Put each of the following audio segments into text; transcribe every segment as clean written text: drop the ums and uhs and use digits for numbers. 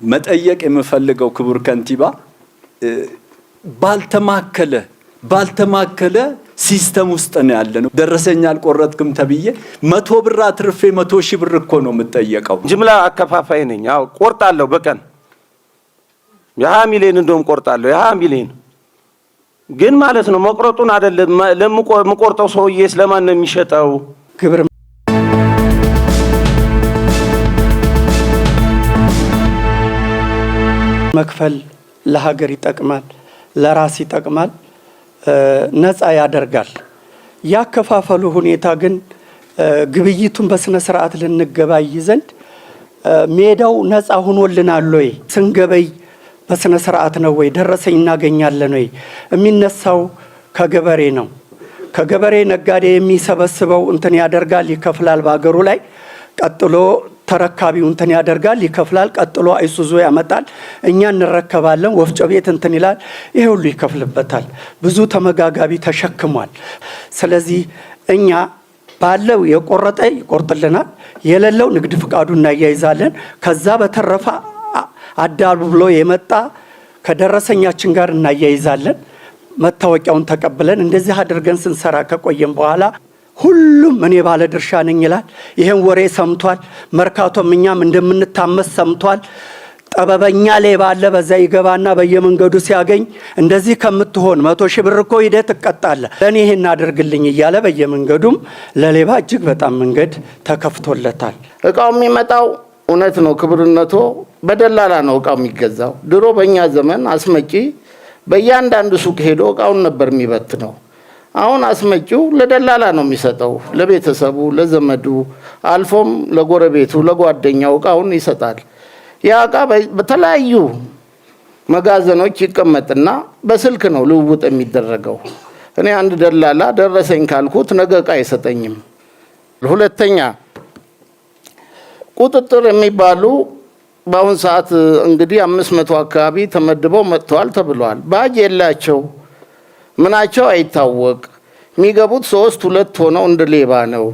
መጠየቅ የምፈልገው ክቡር ከንቲባ ባልተማከለ ሲስተም ውስጥ ነው ያለነው። ደረሰኛ አልቆረጥክም ተብዬ 100 ብር አትርፌ 100 ሺህ ብር እኮ ነው የምጠየቀው። ጅምላ አከፋፋይ ነኝ። አዎ ቆርጣለሁ። በቀን የ20 ሚሊዮን እንደውም ቆርጣለሁ። የ20 ሚሊዮን ግን ማለት ነው መቁረጡን አይደለም ለምቆርጠው ሰውዬ ስለማን ነው የሚሸጠው? ግብር መክፈል ለሀገር ይጠቅማል፣ ለራስ ይጠቅማል፣ ነፃ ያደርጋል። ያከፋፈሉ ሁኔታ ግን ግብይቱን በስነ ስርዓት ልንገባይ ዘንድ ሜዳው ነፃ ሆኖልናል ወይ? ስንገበይ በስነ ስርዓት ነው ወይ? ደረሰኝ እናገኛለን ወይ? የሚነሳው ከገበሬ ነው። ከገበሬ ነጋዴ የሚሰበስበው እንትን ያደርጋል፣ ይከፍላል በአገሩ ላይ። ቀጥሎ ተረካቢው እንትን ያደርጋል፣ ይከፍላል። ቀጥሎ አይሱዙ ያመጣል፣ እኛ እንረከባለን። ወፍጮ ቤት እንትን ይላል፣ ይሄ ሁሉ ይከፍልበታል። ብዙ ተመጋጋቢ ተሸክሟል። ስለዚህ እኛ ባለው የቆረጠ ይቆርጥልናል፣ የሌለው ንግድ ፍቃዱን እናያይዛለን። ከዛ በተረፈ አዳሉ ብሎ የመጣ ከደረሰኛችን ጋር እናያይዛለን። መታወቂያውን ተቀብለን እንደዚህ አድርገን ስንሰራ ከቆየን በኋላ ሁሉም እኔ ባለ ድርሻ ነኝ ይላል። ይሄን ወሬ ሰምቷል። መርካቶም እኛም እንደምንታመስ ሰምቷል። ጠበበኛ ላይ ባለ በዛ ይገባና በየመንገዱ ሲያገኝ እንደዚህ ከምትሆን 100 ሺህ ብር እኮ ሂደህ ትቀጣለህ፣ ለኔ ይሄን አድርግልኝ እያለ በየመንገዱም ለሌባ እጅግ በጣም መንገድ ተከፍቶለታል። እቃው የሚመጣው እውነት ነው ክብርነቶ በደላላ ነው እቃው የሚገዛው። ድሮ በእኛ ዘመን አስመጪ በእያንዳንዱ ሱቅ ሄዶ እቃውን ነበር የሚበትነው። አሁን አስመጪው ለደላላ ነው የሚሰጠው፣ ለቤተሰቡ፣ ለዘመዱ፣ አልፎም ለጎረቤቱ፣ ለጓደኛው እቃውን ይሰጣል። ያ እቃ በተለያዩ መጋዘኖች ይቀመጥና በስልክ ነው ልውውጥ የሚደረገው። እኔ አንድ ደላላ ደረሰኝ ካልኩት ነገ እቃ አይሰጠኝም። ሁለተኛ ቁጥጥር የሚባሉ በአሁን ሰዓት እንግዲህ 500 አካባቢ ተመድበው መጥተዋል ተብሏል። ባጅ የላቸው ምናቸው አይታወቅ። የሚገቡት 3-2 ሆነው እንደ ሌባ ነው።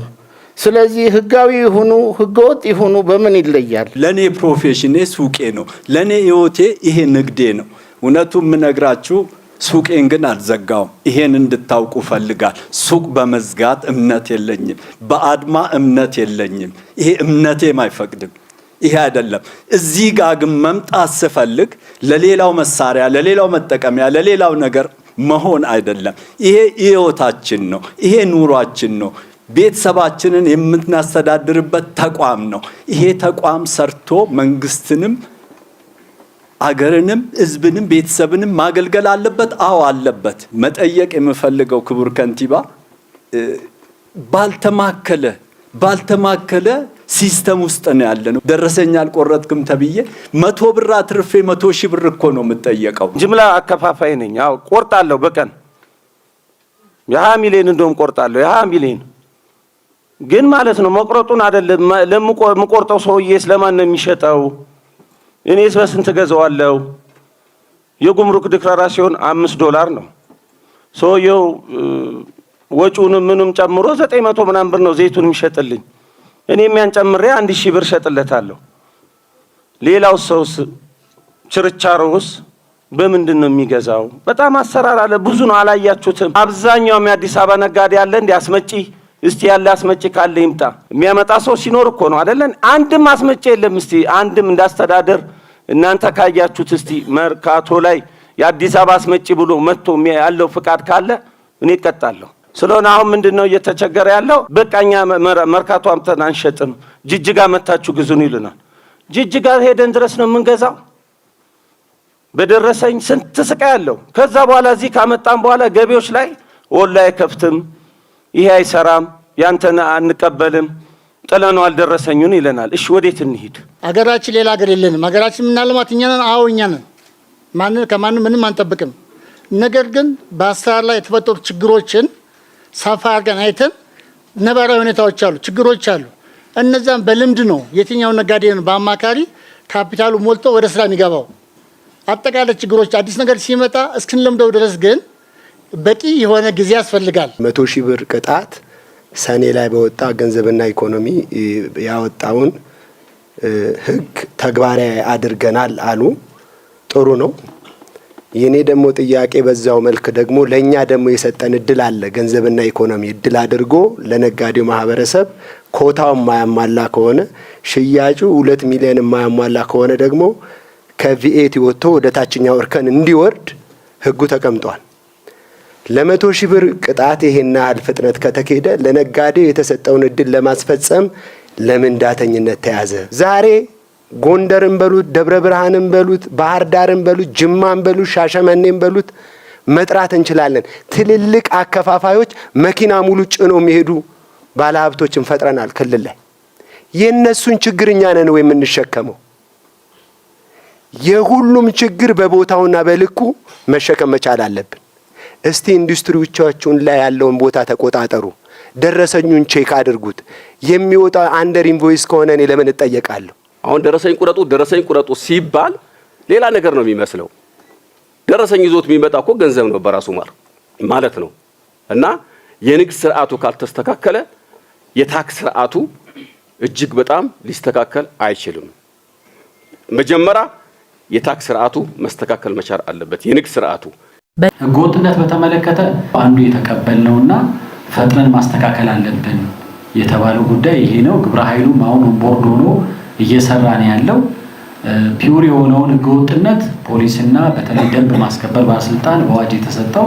ስለዚህ ህጋዊ ይሁኑ ህገወጥ ይሁኑ በምን ይለያል? ለኔ ፕሮፌሽኔ ሱቄ ነው፣ ለኔ ህይወቴ ይሄ ንግዴ ነው። እውነቱን የምነግራችሁ ሱቄን ግን አልዘጋውም። ይሄን እንድታውቁ ፈልጋል። ሱቅ በመዝጋት እምነት የለኝም፣ በአድማ እምነት የለኝም። ይሄ እምነቴም አይፈቅድም። ይሄ አይደለም። እዚህ ጋር ግን መምጣት ስፈልግ ለሌላው መሳሪያ፣ ለሌላው መጠቀሚያ፣ ለሌላው ነገር መሆን አይደለም። ይሄ ህይወታችን ነው፣ ይሄ ኑሯችን ነው። ቤተሰባችንን የምናስተዳድርበት ተቋም ነው። ይሄ ተቋም ሰርቶ መንግስትንም አገርንም ህዝብንም ቤተሰብንም ማገልገል አለበት። አዎ አለበት። መጠየቅ የምፈልገው ክቡር ከንቲባ ባልተማከለ ሲስተም ውስጥ ነው ያለነው። ደረሰኛ አልቆረጥክም ተብዬ 100 ብር አትርፌ 100 ሺህ ብር እኮ ነው የምጠየቀው። ጅምላ አከፋፋይ ነኝ። አዎ ቆርጣለሁ። በቀን የ20 ሚሊዮን እንደውም ቆርጣለሁ። የ20 ሚሊዮን ግን ማለት ነው መቁረጡን አይደለም ለምቆርጠው ሰውዬ ስለማን ነው የሚሸጠው? እኔስ በስንት ገዛዋለሁ? የጉምሩክ ዲክላሬሽን $5 ነው። ሰውየው ወጪውንም ምንም ጨምሮ 900 ምናምን ብር ነው ዘይቱን የሚሸጥልኝ። እኔ ያን ጨምሬ 1000 ብር ሸጥለታለሁ። ሌላው ሰውስ ችርቻሮስ በምንድን ነው የሚገዛው? በጣም አሰራር አለ። ብዙ ነው፣ አላያችሁትም? አብዛኛው የአዲስ አበባ ነጋዴ ያለ እንዲያስመጪ እስቲ ያለ አስመጪ ካለ ይምጣ። የሚያመጣ ሰው ሲኖር እኮ ነው አይደለን? አንድም አስመጪ የለም። እስቲ አንድም እንዳስተዳደር እናንተ ካያችሁት እስቲ መርካቶ ላይ የአዲስ አበባ አስመጪ ብሎ መጥቶ ያለው ፍቃድ ካለ እኔ እቀጣለሁ። ስለሆነ አሁን ምንድነው እየተቸገረ ያለው? በቃኛ መርካቶ አምተን አንሸጥም፣ ጅጅጋ መታችሁ ግዙን ይሉናል። ጅጅጋ ሄደን ድረስ ነው የምንገዛው በደረሰኝ ስንት ስቃይ ያለው። ከዛ በኋላ እዚህ ካመጣን በኋላ ገቢዎች ላይ ወላሂ አይከፍትም፣ ይሄ አይሰራም፣ ያንተን አንቀበልም፣ ጥለነው አልደረሰኙን ይለናል። እሺ ወዴት እንሂድ? አገራችን ሌላ ሀገር የለንም። አገራችን ምናልማት እኛ ነን። አዎ እኛ ነን። ከማንም ምንም አንጠብቅም። ነገር ግን በአሰራር ላይ የተፈጠሩ ችግሮችን ሰፋ አድርገን አይተን ነባራዊ ሁኔታዎች አሉ፣ ችግሮች አሉ። እነዛም በልምድ ነው የትኛው ነጋዴ ነው በአማካሪ ካፒታሉ ሞልቶ ወደ ስራ የሚገባው። አጠቃላይ ችግሮች አዲስ ነገር ሲመጣ እስክንለምደው ድረስ ግን በቂ የሆነ ጊዜ ያስፈልጋል። 100 ሺህ ብር ቅጣት ሰኔ ላይ በወጣ ገንዘብና ኢኮኖሚ ያወጣውን ህግ ተግባራዊ አድርገናል አሉ። ጥሩ ነው። የኔ ደግሞ ጥያቄ በዛው መልክ ደግሞ ለኛ ደግሞ የሰጠን እድል አለ። ገንዘብና ኢኮኖሚ እድል አድርጎ ለነጋዴው ማህበረሰብ ኮታው ማያሟላ ከሆነ ሽያጩ 2 ሚሊዮን ማያሟላ ከሆነ ደግሞ ከቪኤቲ ወጥቶ ወደ ታችኛው እርከን እንዲወርድ ህጉ ተቀምጧል። ለ100 ሺህ ብር ቅጣት ይሄን ያህል ፍጥነት ከተከደ ለነጋዴው የተሰጠውን እድል ለማስፈጸም ለምን ዳተኝነት ተያዘ? ዛሬ ጎንደርን በሉት ደብረ ብርሃንን በሉት ባህር ዳርን በሉት ጅማን በሉት ሻሸመኔን በሉት መጥራት እንችላለን። ትልልቅ አከፋፋዮች መኪና ሙሉ ጭኖ የሚሄዱ ባለሀብቶችን ፈጥረናል ክልል ላይ። የነሱን ችግር እኛ ነን ወይ የምንሸከመው? የሁሉም ችግር በቦታውና በልኩ መሸከም መቻል አለብን። እስቲ ኢንዱስትሪዎቻችሁን ላይ ያለውን ቦታ ተቆጣጠሩ። ደረሰኙን ቼክ አድርጉት። የሚወጣ አንደር ኢንቮይስ ከሆነ እኔ ለምን እጠየቃለሁ? አሁን ደረሰኝ ቁረጡ ሲባል ሌላ ነገር ነው የሚመስለው። ደረሰኝ ይዞት የሚመጣ እኮ ገንዘብ ነው በራሱ ማለት ነው። እና የንግድ ስርዓቱ ካልተስተካከለ የታክስ ስርዓቱ እጅግ በጣም ሊስተካከል አይችልም። መጀመሪያ የታክስ ስርዓቱ መስተካከል መቻል አለበት። የንግድ ስርዓቱ ህገወጥነት በተመለከተ አንዱ የተቀበልነውና ፈጥነን ማስተካከል አለብን የተባለው ጉዳይ ይሄ ነው። ግብረ ኃይሉ አሁን ቦርድ ሆኖ እየሰራ ነው ያለው። ፒውር የሆነውን ህገወጥነት ፖሊስና በተለይ ደንብ ማስከበር ባለስልጣን በአዋጅ የተሰጠው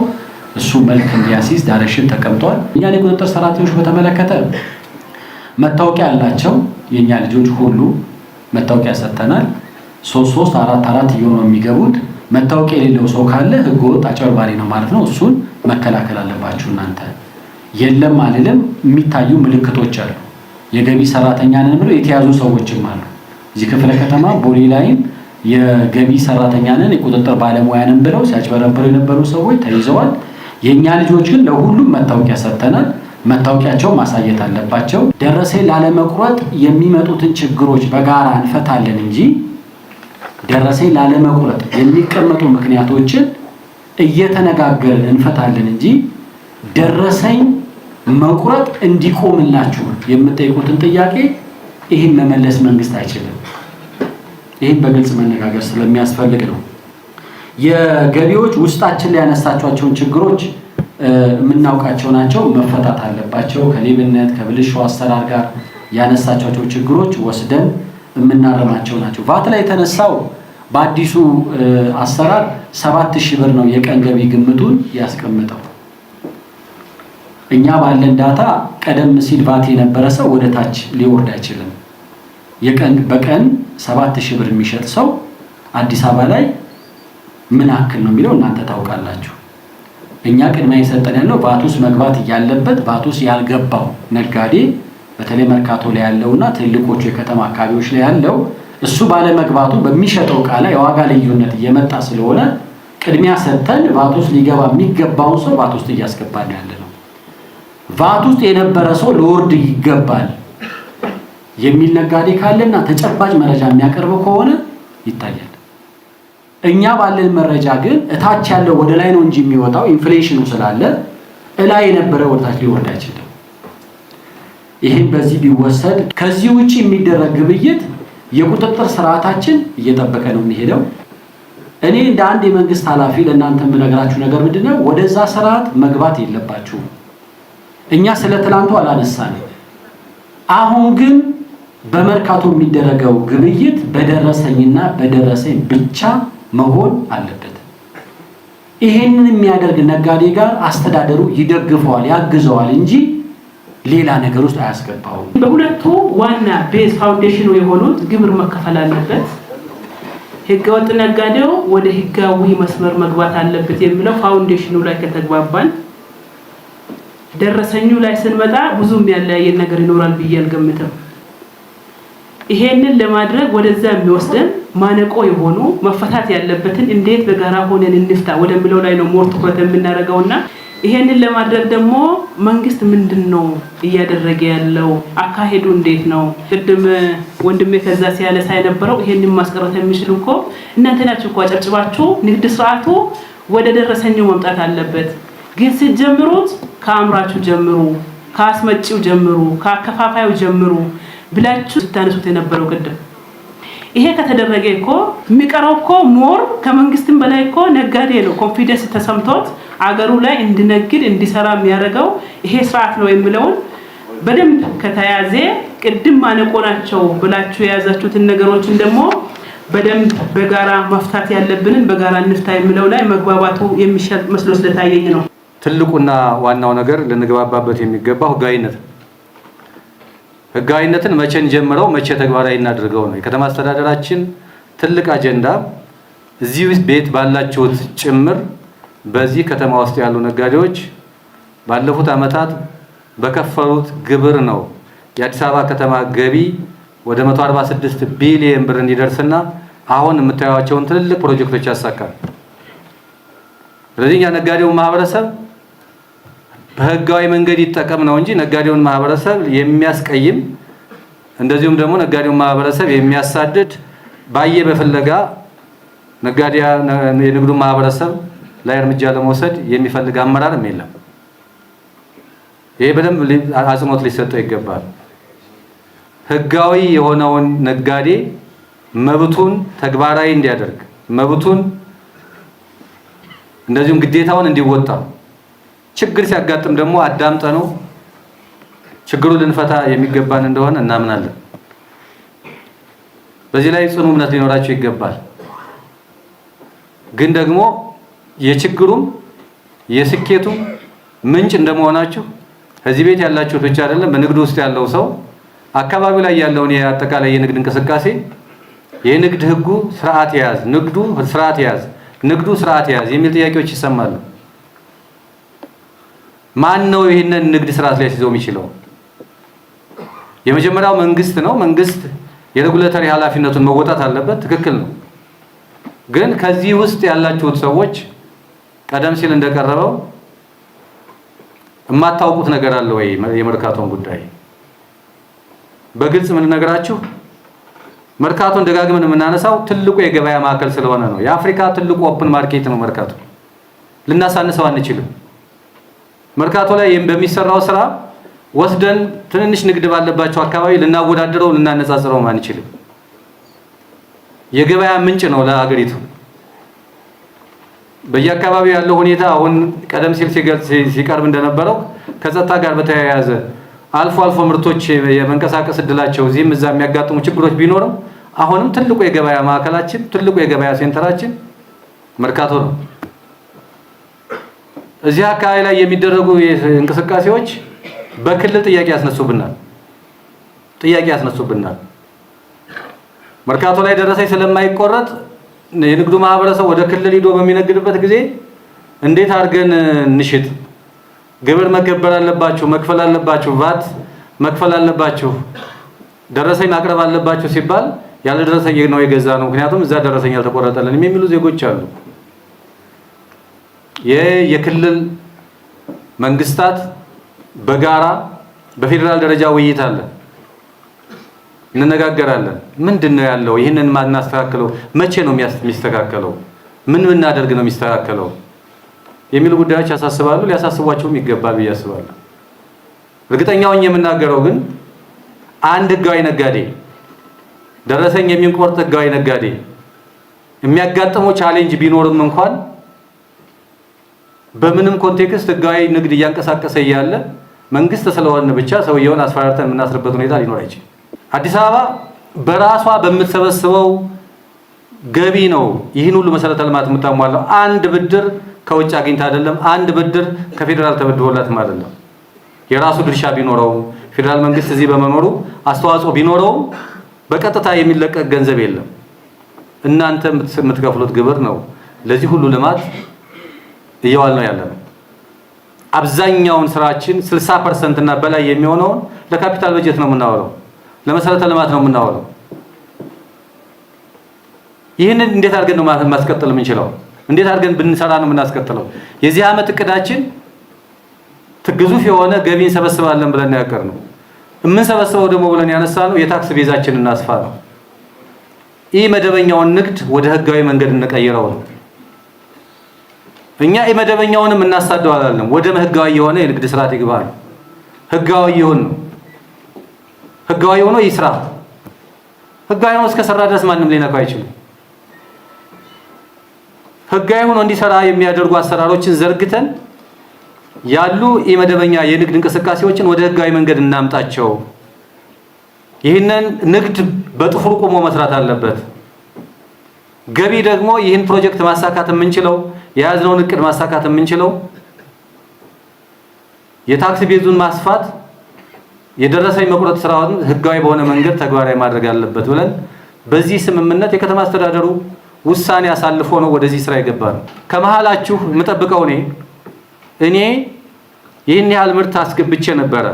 እሱ መልክ እንዲያስይዝ ዳይሬክሽን ተቀምጧል። እኛ የቁጥጥር ሰራተኞች በተመለከተ መታወቂያ ያላቸው የኛ ልጆች ሁሉ መታወቂያ ሰጥተናል። 3 4 4 እየሆኑ የሚገቡት መታወቂያ የሌለው ሰው ካለ ህገወጥ አጭበርባሪ ነው ማለት ነው። እሱን መከላከል አለባችሁ እናንተ። የለም አልልም፣ የሚታዩ ምልክቶች አሉ። የገቢ ሰራተኛ ነን ብለው የተያዙ ሰዎችም አሉ። እዚህ ክፍለ ከተማ ቦሌ ላይም የገቢ ሰራተኛ ነን የቁጥጥር ባለሙያ ነን ብለው ሲያጭበረብሩ የነበሩ ሰዎች ተይዘዋል። የኛ ልጆች ግን ለሁሉም መታወቂያ ሰጥተናል። መታወቂያቸው ማሳየት አለባቸው። ደረሰኝ ላለመቁረጥ የሚመጡትን ችግሮች በጋራ እንፈታለን እንጂ ደረሰኝ ላለመቁረጥ የሚቀመጡ ምክንያቶችን እየተነጋገርን እንፈታለን እንጂ ደረሰኝ መቁረጥ እንዲቆምላችሁ የምትጠይቁትን ጥያቄ ይህን መመለስ መንግስት አይችልም። ይህን በግልጽ መነጋገር ስለሚያስፈልግ ነው። የገቢዎች ውስጣችን ላይ ያነሳቸውን ችግሮች የምናውቃቸው ናቸው፣ መፈታት አለባቸው። ከሌብነት ከብልሹ አሰራር ጋር ያነሳቸው ችግሮች ወስደን የምናረማቸው ናቸው። ቫት ላይ የተነሳው በአዲሱ አሰራር 7000 ብር ነው የቀን ገቢ ግምቱን ያስቀምጠው። እኛ ባለን ዳታ ቀደም ሲል ቫት የነበረ ሰው ወደ ታች ሊወርድ አይችልም። በቀን 7000 ብር የሚሸጥ ሰው አዲስ አበባ ላይ ምን አክል ነው የሚለው እናንተ ታውቃላችሁ። እኛ ቅድሚያ የሰጠን ያለው ቫቱስ መግባት ያለበት ቫቱስ ያልገባው ነጋዴ በተለይ መርካቶ ላይ ያለውና ትልቆቹ የከተማ አካባቢዎች ላይ ያለው እሱ ባለ መግባቱ በሚሸጠው ዕቃ ላይ የዋጋ ልዩነት እየመጣ ስለሆነ ቅድሚያ ሰጥተን ቫቱስ ሊገባ የሚገባው ሰው ቫቱስ እያስገባን ያለ ነው። ቫቱስ የነበረ ሰው ለወርድ ይገባል የሚል ነጋዴ ካለና ተጨባጭ መረጃ የሚያቀርብ ከሆነ ይታያል። እኛ ባለን መረጃ ግን እታች ያለው ወደ ላይ ነው እንጂ የሚወጣው ኢንፍሌሽኑ ስላለ እላይ የነበረ ወደ ታች ሊወርድ አይችልም። ይሄን በዚህ ቢወሰድ ከዚህ ውጪ የሚደረግ ግብይት የቁጥጥር ስርዓታችን እየጠበቀ ነው የሚሄደው። እኔ እንደ አንድ የመንግስት ኃላፊ ለእናንተ የምነግራችሁ ነገር ምንድነው፣ ወደዛ ስርዓት መግባት የለባችሁም። እኛ ስለ ትላንቱ አላነሳንም። አሁን ግን በመርካቶ የሚደረገው ግብይት በደረሰኝና በደረሰኝ ብቻ መሆን አለበት። ይሄንን የሚያደርግ ነጋዴ ጋር አስተዳደሩ ይደግፈዋል፣ ያግዘዋል እንጂ ሌላ ነገር ውስጥ አያስገባው። በሁለቱ ዋና ቤዝ ፋውንዴሽኑ የሆኑት ግብር መከፈል አለበት፣ ህገወጥ ነጋዴው ወደ ህጋዊ መስመር መግባት አለበት የሚለው ፋውንዴሽኑ ላይ ከተግባባን ደረሰኙ ላይ ስንመጣ ብዙም ያለያየን ነገር ይኖራል ብዬ አልገምትም። ይሄንን ለማድረግ ወደዛ የሚወስደን ማነቆ የሆኑ መፈታት ያለበትን እንዴት በጋራ ሆነን እንፍታ ወደሚለው ላይ ነው ሞር ትኩረት የምናደርገውና ይሄንን ለማድረግ ደግሞ መንግስት ምንድነው እያደረገ ያለው፣ አካሄዱ እንዴት ነው? ቅድም ወንድሜ ከዛ ሲያነሳ የነበረው ይሄንን ማስቀረት የሚችሉ እኮ እናንተ ናችሁ እኮ አጨብጭባችሁ ንግድ ስርዓቱ ወደ ደረሰኙ መምጣት አለበት፣ ግን ስትጀምሩት ከአምራቹ ጀምሩ፣ ከአስመጪው ጀምሩ፣ ከአከፋፋዩ ጀምሩ ብላችሁ ስታነሱት የነበረው ቅድም ይሄ ከተደረገ እኮ የሚቀረው እኮ ሞር ከመንግስትም በላይ እኮ ነጋዴ ነው ኮንፊደንስ ተሰምቶት አገሩ ላይ እንዲነግድ እንዲሰራ የሚያደርገው ይሄ ስርዓት ነው የሚለውን በደንብ ከተያዘ ቅድም ማነቆ ናቸው ብላችሁ የያዛችሁትን ነገሮችን ደግሞ በደንብ በጋራ መፍታት ያለብንን በጋራ እንፍታ የሚለው ላይ መግባባቱ የሚሻል መስሎ ስለታየኝ ነው። ትልቁና ዋናው ነገር ልንግባባበት የሚገባው ህጋዊነት። ህጋዊነትን መቼን ጀምረው መቼ ተግባራዊ እናድርገው ነው የከተማ አስተዳደራችን ትልቅ አጀንዳ። እዚህ ቤት ባላችሁት ጭምር በዚህ ከተማ ውስጥ ያሉ ነጋዴዎች ባለፉት አመታት በከፈሉት ግብር ነው የአዲስ አበባ ከተማ ገቢ ወደ 146 ቢሊዮን ብር እንዲደርስና አሁን የምታዩዋቸውን ትልልቅ ፕሮጀክቶች ያሳካል። ስለዚህ ነጋዴው ማህበረሰብ በህጋዊ መንገድ ይጠቀም ነው እንጂ ነጋዴውን ማህበረሰብ የሚያስቀይም እንደዚሁም ደግሞ ነጋዴውን ማህበረሰብ የሚያሳድድ ባየ በፍለጋ የንግዱ ማህበረሰብ ላይ እርምጃ ለመውሰድ የሚፈልግ አመራርም የለም። ይሄ በደንብ አጽንኦት ሊሰጠው ይገባል። ህጋዊ የሆነውን ነጋዴ መብቱን ተግባራዊ እንዲያደርግ መብቱን እንደዚሁም ግዴታውን እንዲወጣ ችግር ሲያጋጥም ደግሞ አዳምጠነው ችግሩን ልንፈታ የሚገባን እንደሆነ እናምናለን። በዚህ ላይ ጽኑ እምነት ሊኖራቸው ይገባል። ግን ደግሞ የችግሩም የስኬቱም ምንጭ እንደመሆናችሁ እዚህ ቤት ያላችሁት ብቻ አይደለም፣ በንግዱ ውስጥ ያለው ሰው አካባቢው ላይ ያለውን የአጠቃላይ የንግድ እንቅስቃሴ የንግድ ህጉ ስርዓት ያዝ፣ ንግዱ ስርዓት ያዝ፣ ንግዱ ስርዓት ያዝ የሚል ጥያቄዎች ይሰማሉ። ማን ነው ይሄንን ንግድ ስርዓት ላይ ሲይዘው የሚችለው? የመጀመሪያው መንግስት ነው። መንግስት የሬጉሌተሪ ኃላፊነቱን መወጣት አለበት። ትክክል ነው። ግን ከዚህ ውስጥ ያላችሁት ሰዎች ቀደም ሲል እንደቀረበው የማታውቁት ነገር አለ ወይ? የመርካቶን ጉዳይ በግልጽ ምን ነገራችሁ? መርካቶን ደጋግመን የምናነሳው ትልቁ የገበያ ማዕከል ስለሆነ ነው። የአፍሪካ ትልቁ ኦፕን ማርኬት ነው መርካቶ። ልናሳንሰው አንችልም። መርካቶ ላይ በሚሰራው ስራ ወስደን ትንንሽ ንግድ ባለባቸው አካባቢ ልናወዳደረው ልናነጻጽረው አንችልም። የገበያ ምንጭ ነው ለሀገሪቱ። በየአካባቢው ያለው ሁኔታ አሁን ቀደም ሲል ሲቀርብ እንደነበረው ከጸጥታ ጋር በተያያዘ አልፎ አልፎ ምርቶች የመንቀሳቀስ እድላቸው እዚህም እዛ የሚያጋጥሙ ችግሮች ቢኖርም አሁንም ትልቁ የገበያ ማዕከላችን ትልቁ የገበያ ሴንተራችን መርካቶ ነው። እዚህ አካባቢ ላይ የሚደረጉ እንቅስቃሴዎች በክልል ጥያቄ ያስነሱብናል። መርካቶ ላይ ደረሰኝ ስለማይቆረጥ የንግዱ ማህበረሰብ ወደ ክልል ሄዶ በሚነግድበት ጊዜ እንዴት አድርገን እንሽጥ? ግብር መገበር አለባችሁ፣ መክፈል አለባችሁ፣ ቫት መክፈል አለባችሁ፣ ደረሰኝ ማቅረብ አለባችሁ ሲባል ያለ ደረሰኝ ነው የገዛ ነው። ምክንያቱም እዛ ደረሰኝ አልተቆረጠልንም የሚሉ ዜጎች አሉ። የክልል መንግስታት በጋራ በፌደራል ደረጃ ውይይት አለ፣ እንነጋገራለን። ምንድነው ያለው? ይህንን ማናስተካክለው መቼ ነው የሚስተካከለው? ምን እናደርግ ነው የሚስተካከለው? የሚሉ ጉዳዮች ያሳስባሉ፣ ሊያሳስቧቸውም ይገባል ብዬ አስባለሁ። እርግጠኛውን የምናገረው ግን አንድ ህጋዊ ነጋዴ ደረሰኝ የሚቆርጥ ህጋዊ ነጋዴ የሚያጋጥመው ቻሌንጅ ቢኖርም እንኳን በምንም ኮንቴክስት ህጋዊ ንግድ እያንቀሳቀሰ ያለ መንግስት ስለሆነ ብቻ ሰውየውን አስፈራርተን የምናስርበት ሁኔታ ሊኖር አይችልም። አዲስ አበባ በራሷ በምትሰበስበው ገቢ ነው ይህን ሁሉ መሰረተ ልማት የምታሟላው። አንድ ብድር ከውጭ አግኝታ አይደለም፣ አንድ ብድር ከፌደራል ተበድሮላትም አይደለም። የራሱ ድርሻ ቢኖረው ፌደራል መንግስት እዚህ በመኖሩ አስተዋጽኦ ቢኖረው በቀጥታ የሚለቀቅ ገንዘብ የለም። እናንተ የምትከፍሉት ግብር ነው ለዚህ ሁሉ ልማት እየዋል ነው ያለው። አብዛኛውን ስራችን 60% እና በላይ የሚሆነውን ለካፒታል በጀት ነው የምናወለው፣ ለመሰረተ ልማት ነው የምናወለው። ይህንን እንዴት አድርገን ነው ማስቀጠል የምንችለው? እንዴት አድርገን ብንሰራ ነው የምናስቀጥለው? የዚህ ዓመት እቅዳችን ግዙፍ የሆነ ገቢ እንሰበስባለን ብለን ያቀርነው። የምንሰበስበው ደግሞ ብለን ያነሳነው የታክስ ቤዛችንን እናስፋ ነው። ይህ መደበኛውን ንግድ ወደ ህጋዊ መንገድ እንቀይረው ነው። እኛ የመደበኛውንም እናሳደው አላለም፣ ወደ ህጋዊ የሆነ የንግድ ስርዓት ይግባ ነው። ህጋዊ ይሁን ነው፣ ህጋዊ ሆኖ ይስራ። ህጋዊ ሆኖ እስከሰራ ድረስ ማንም ሊነካው አይችልም። ህጋዊ ሆኖ እንዲሰራ የሚያደርጉ አሰራሮችን ዘርግተን ያሉ የመደበኛ የንግድ እንቅስቃሴዎችን ወደ ህጋዊ መንገድ እናምጣቸው። ይህንን ንግድ በጥፍሩ ቆሞ መስራት አለበት። ገቢ ደግሞ ይህን ፕሮጀክት ማሳካት የምንችለው የያዝነውን እቅድ ማሳካት የምንችለው የታክስ ቤዙን ማስፋት የደረሰኝ መቁረጥ ስራውን ህጋዊ በሆነ መንገድ ተግባራዊ ማድረግ አለበት ብለን በዚህ ስምምነት የከተማ አስተዳደሩ ውሳኔ አሳልፎ ነው ወደዚህ ስራ የገባን። ከመሃላችሁ የምጠብቀው እኔ ይህን ያህል ምርት አስገብቼ ነበረ፣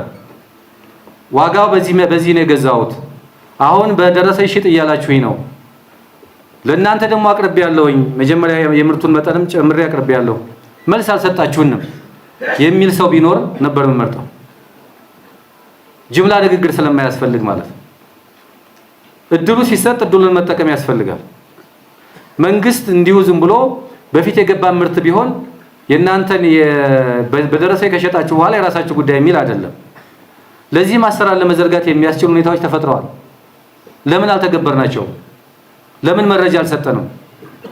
ዋጋው በዚህ ነው የገዛሁት፣ አሁን በደረሰኝ ሽጥ እያላችሁኝ ነው፣ ለእናንተ ደግሞ አቅርቤ ያለሁኝ መጀመሪያ የምርቱን መጠንም ጨምሬ አቅርቤ ያለሁ መልስ አልሰጣችሁንም የሚል ሰው ቢኖር ነበር የምመርጠው። ጅምላ ንግግር ስለማያስፈልግ ማለት ነው። እድሉ ሲሰጥ እድሉን መጠቀም ያስፈልጋል። መንግስት እንዲሁ ዝም ብሎ በፊት የገባ ምርት ቢሆን የእናንተን በደረሰኝ ከሸጣችሁ በኋላ የራሳችሁ ጉዳይ የሚል አይደለም። ለዚህ ማሰራር ለመዘርጋት የሚያስችሉ ሁኔታዎች ተፈጥረዋል። ለምን አልተገበርናቸውም? ለምን መረጃ አልሰጠንም?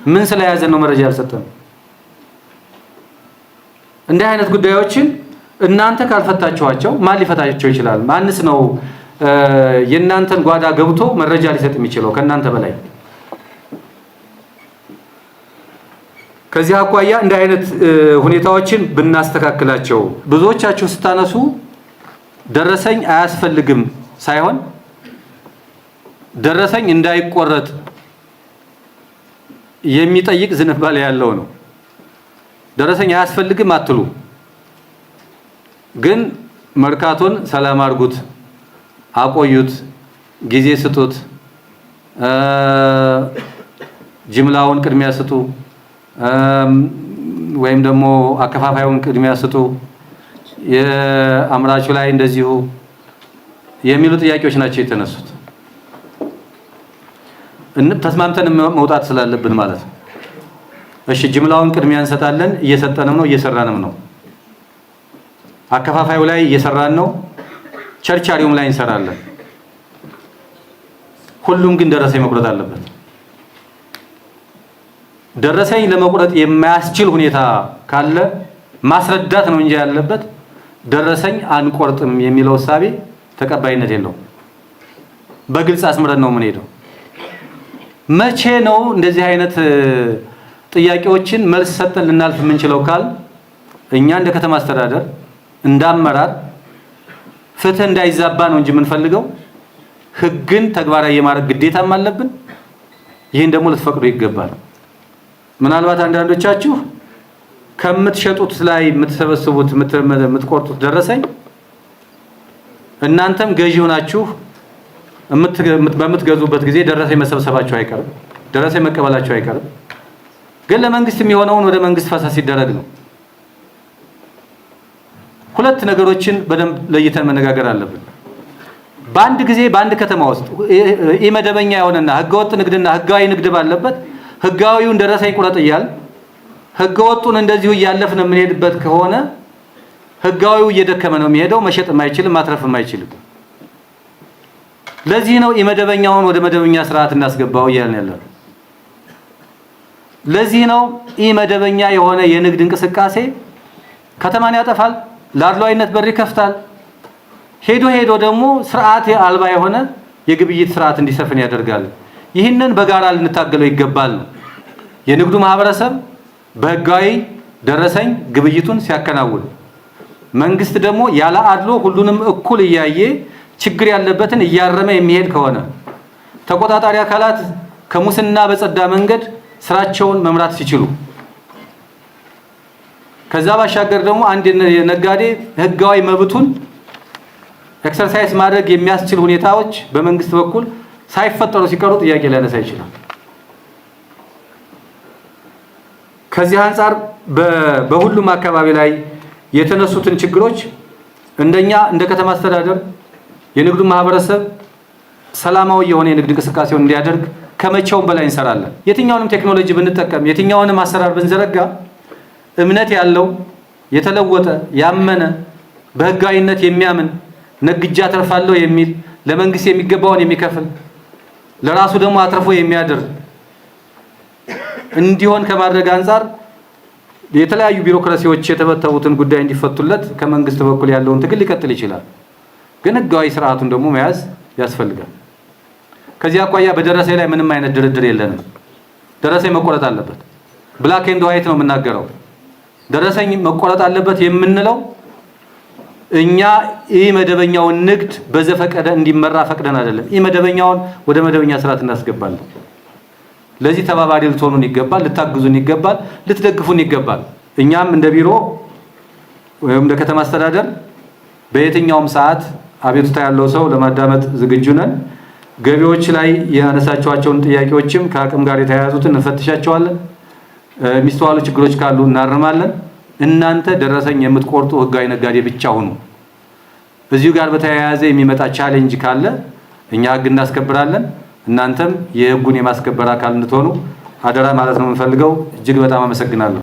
ምን ስለያዘን ነው መረጃ አልሰጠንም? እንዲህ አይነት ጉዳዮችን እናንተ ካልፈታችኋቸው ማን ሊፈታቸው ይችላል? ማንስ ነው የእናንተን ጓዳ ገብቶ መረጃ ሊሰጥ የሚችለው ከእናንተ በላይ? ከዚህ አኳያ እንዲህ አይነት ሁኔታዎችን ብናስተካክላቸው። ብዙዎቻችሁ ስታነሱ ደረሰኝ አያስፈልግም ሳይሆን ደረሰኝ እንዳይቆረጥ የሚጠይቅ ዝንባሌ ያለው ነው። ደረሰኝ አያስፈልግም አትሉ፣ ግን መርካቶን ሰላም አድርጉት፣ አቆዩት፣ ጊዜ ስጡት፣ ጅምላውን ቅድሚያ ስጡ፣ ወይም ደግሞ አከፋፋዩን ቅድሚያ ስጡ፣ የአምራቹ ላይ እንደዚሁ የሚሉ ጥያቄዎች ናቸው የተነሱት። ተስማምተን መውጣት ስላለብን ማለት ነው። እሺ ጅምላውን ቅድሚያ እንሰጣለን፣ እየሰጠንም ነው፣ እየሰራንም ነው። አከፋፋዩ ላይ እየሰራን ነው፣ ቸርቻሪውም ላይ እንሰራለን። ሁሉም ግን ደረሰኝ መቁረጥ አለበት። ደረሰኝ ለመቁረጥ የማያስችል ሁኔታ ካለ ማስረዳት ነው እንጂ ያለበት ደረሰኝ አንቆርጥም የሚለው እሳቤ ተቀባይነት የለውም። በግልጽ አስምረን ነው የምንሄደው። መቼ ነው እንደዚህ አይነት ጥያቄዎችን መልስ ሰጠን ልናልፍ የምንችለው ካል እኛ እንደ ከተማ አስተዳደር እንዳመራር ፍትህ እንዳይዛባ ነው እንጂ የምንፈልገው ህግን ተግባራዊ የማድረግ ግዴታም አለብን። ይህን ደግሞ ልትፈቅዱ ይገባል። ምናልባት አንዳንዶቻችሁ ከምትሸጡት ላይ የምትሰበስቡት የምትቆርጡት ደረሰኝ እናንተም ገዢ ሆናችሁ በምትገዙበት ጊዜ ደረሰኝ መሰብሰባችሁ አይቀርም፣ ደረሰኝ መቀበላችሁ አይቀርም። ግን ለመንግስት የሚሆነውን ወደ መንግስት ፈሰስ ሲደረግ ነው። ሁለት ነገሮችን በደንብ ለይተን መነጋገር አለብን። በአንድ ጊዜ በአንድ ከተማ ውስጥ ኢመደበኛ የሆነና ህገወጥ ንግድና ህጋዊ ንግድ ባለበት ህጋዊውን ደረሰኝ ቁረጥ እያል ህገወጡን እንደዚሁ እያለፍን የምንሄድበት ከሆነ ህጋዊው እየደከመ ነው የሚሄደው፣ መሸጥም አይችልም፣ ማትረፍም አይችልም። ለዚህ ነው ኢመደበኛውን ወደ መደበኛ ስርዓት እናስገባው እያልን ያለው። ለዚህ ነው ኢመደበኛ የሆነ የንግድ እንቅስቃሴ ከተማን ያጠፋል፣ ለአድሏዊነት በር ይከፍታል። ሄዶ ደግሞ ስርዓት አልባ የሆነ የግብይት ስርዓት እንዲሰፍን ያደርጋል። ይህንን በጋራ ልንታገለው ይገባል ነው። የንግዱ ማህበረሰብ በህጋዊ ደረሰኝ ግብይቱን ሲያከናውን፣ መንግስት ደግሞ ያለ አድሎ ሁሉንም እኩል እያየ ችግር ያለበትን እያረመ የሚሄድ ከሆነ ተቆጣጣሪ አካላት ከሙስና በጸዳ መንገድ ስራቸውን መምራት ሲችሉ፣ ከዛ ባሻገር ደግሞ አንድ ነጋዴ ህጋዊ መብቱን ኤክሰርሳይዝ ማድረግ የሚያስችል ሁኔታዎች በመንግስት በኩል ሳይፈጠሩ ሲቀሩ ጥያቄ ሊያነሳ ይችላል። ከዚህ አንፃር በሁሉም አካባቢ ላይ የተነሱትን ችግሮች እንደኛ እንደ ከተማ አስተዳደር የንግዱ ማህበረሰብ ሰላማዊ የሆነ የንግድ እንቅስቃሴውን እንዲያደርግ ከመቼውም በላይ እንሰራለን። የትኛውንም ቴክኖሎጂ ብንጠቀም፣ የትኛውንም አሰራር ብንዘረጋ እምነት ያለው የተለወጠ ያመነ በህጋዊነት የሚያምን ነግጃ ተርፋለሁ የሚል ለመንግስት የሚገባውን የሚከፍል ለራሱ ደግሞ አትርፎ የሚያድር እንዲሆን ከማድረግ አንፃር የተለያዩ ቢሮክራሲዎች የተበተቡትን ጉዳይ እንዲፈቱለት ከመንግስት በኩል ያለውን ትግል ሊቀጥል ይችላል። ግን ህጋዊ ስርዓቱን ደግሞ መያዝ ያስፈልጋል። ከዚህ አኳያ በደረሰኝ ላይ ምንም አይነት ድርድር የለንም። ደረሰኝ መቆረጥ አለበት። ብላክ ኤንድ ዋይት ነው የምናገረው። ደረሰኝ መቆረጥ አለበት የምንለው እኛ መደበኛውን ንግድ በዘፈቀደ እንዲመራ ፈቅደን አይደለም። መደበኛውን ወደ መደበኛ ስርዓት እናስገባለን። ለዚህ ተባባሪ ልትሆኑን ይገባል፣ ልታግዙን ይገባል፣ ልትደግፉን ይገባል። እኛም እንደ ቢሮ ወይም እንደ ከተማ አስተዳደር በየትኛውም ሰዓት አቤቱታ ያለው ሰው ለማዳመጥ ዝግጁ ነን። ገቢዎች ላይ ያነሳቸዋቸውን ጥያቄዎችም ከአቅም ጋር የተያያዙትን እንፈትሻቸዋለን። የሚስተዋሉ ችግሮች ካሉ እናርማለን። እናንተ ደረሰኝ የምትቆርጡ ህጋዊ ነጋዴ ብቻ ሁኑ። እዚሁ ጋር በተያያዘ የሚመጣ ቻሌንጅ ካለ እኛ ህግ እናስከብራለን። እናንተም የህጉን የማስከበር አካል እንድትሆኑ አደራ ማለት ነው የምንፈልገው። እጅግ በጣም አመሰግናለሁ።